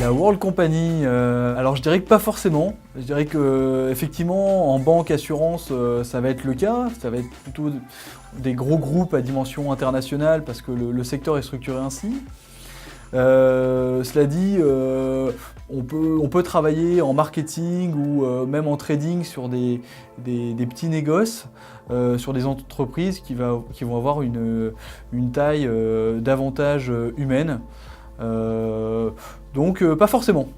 La World Company, alors je dirais que pas forcément. Je dirais que effectivement en banque, assurance, ça va être le cas. Ça va être plutôt des gros groupes à dimension internationale parce que le secteur est structuré ainsi. Cela dit, on peut travailler en marketing ou même en trading sur des petits négoces, sur des entreprises qui vont avoir une taille davantage humaine. Donc pas forcément.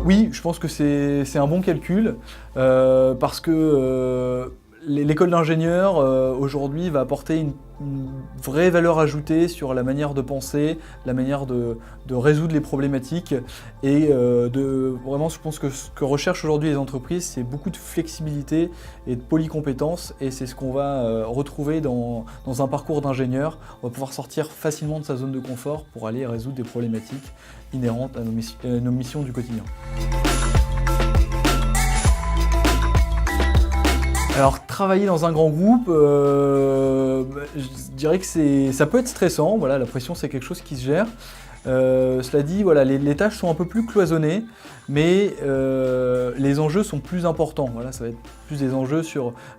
Oui, je pense que c'est un bon calcul parce que l'école d'ingénieur aujourd'hui va apporter une vraie valeur ajoutée sur la manière de penser, la manière de résoudre les problématiques et vraiment je pense que ce que recherchent aujourd'hui les entreprises c'est beaucoup de flexibilité et de polycompétence et c'est ce qu'on va retrouver dans un parcours d'ingénieur. On va pouvoir sortir facilement de sa zone de confort pour aller résoudre des problématiques inhérentes à nos missions du quotidien. Alors, travailler dans un grand groupe, je dirais que ça peut être stressant. Voilà, la pression, c'est quelque chose qui se gère. Cela dit, voilà, les tâches sont un peu plus cloisonnées, mais les enjeux sont plus importants. Voilà, ça va être plus des enjeux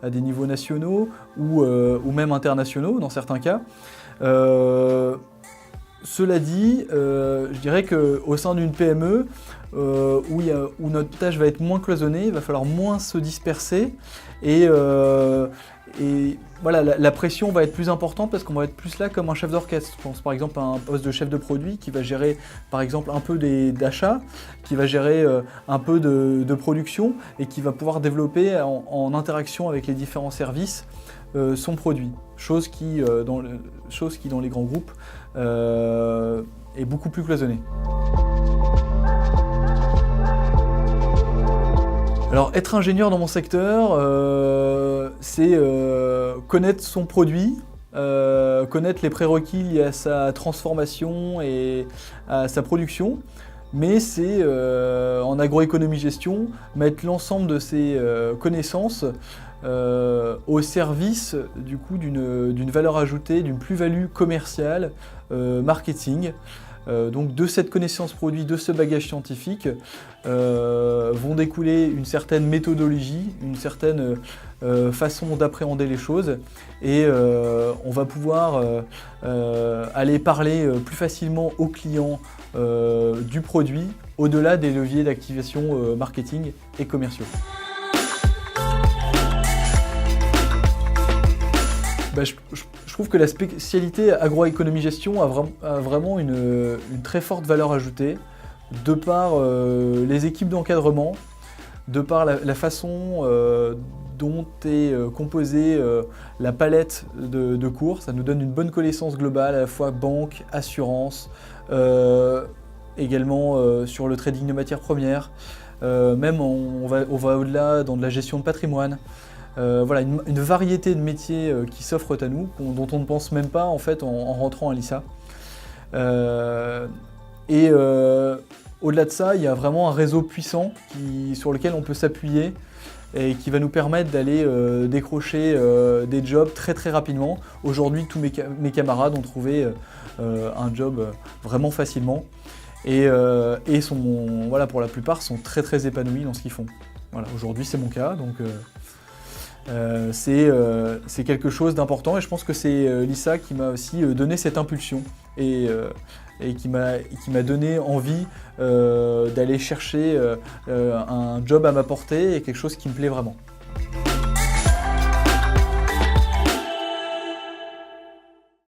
à des niveaux nationaux ou même internationaux dans certains cas. Cela dit, je dirais qu'au sein d'une PME, où notre tâche va être moins cloisonnée, il va falloir moins se disperser et voilà, la pression va être plus importante parce qu'on va être plus là comme un chef d'orchestre. Je pense par exemple à un poste de chef de produit qui va gérer par exemple un peu d'achats, qui va gérer un peu de production et qui va pouvoir développer en interaction avec les différents services son produit. Chose qui dans les grands groupes est beaucoup plus cloisonnée. Alors, être ingénieur dans mon secteur, c'est connaître son produit, connaître les prérequis liés à sa transformation et à sa production, mais c'est en agroéconomie-gestion, mettre l'ensemble de ses connaissances au service du coup d'une valeur ajoutée, d'une plus-value commerciale, marketing. Donc de cette connaissance produit, de ce bagage scientifique, vont découler une certaine méthodologie, une certaine façon d'appréhender les choses et on va pouvoir aller parler plus facilement aux clients du produit au-delà des leviers d'activation marketing et commerciaux. Je trouve que la spécialité agroéconomie-gestion a vraiment une très forte valeur ajoutée, de par les équipes d'encadrement, de par la façon dont est composée la palette de cours. Ça nous donne une bonne connaissance globale, à la fois banque, assurance, également sur le trading de matières premières. Même on va au-delà dans de la gestion de patrimoine. Voilà, une variété de métiers qui s'offrent à nous, dont on ne pense même pas en fait en rentrant à l'ISA. Au-delà de ça, il y a vraiment un réseau puissant sur lequel on peut s'appuyer et qui va nous permettre d'aller décrocher des jobs très très rapidement. Aujourd'hui, tous mes camarades ont trouvé un job vraiment facilement et voilà, pour la plupart sont très très épanouis dans ce qu'ils font. Voilà, aujourd'hui c'est mon cas, donc c'est quelque chose d'important et je pense que c'est l'ISA qui m'a aussi donné cette impulsion et qui m'a donné envie d'aller chercher un job à ma portée et quelque chose qui me plaît vraiment.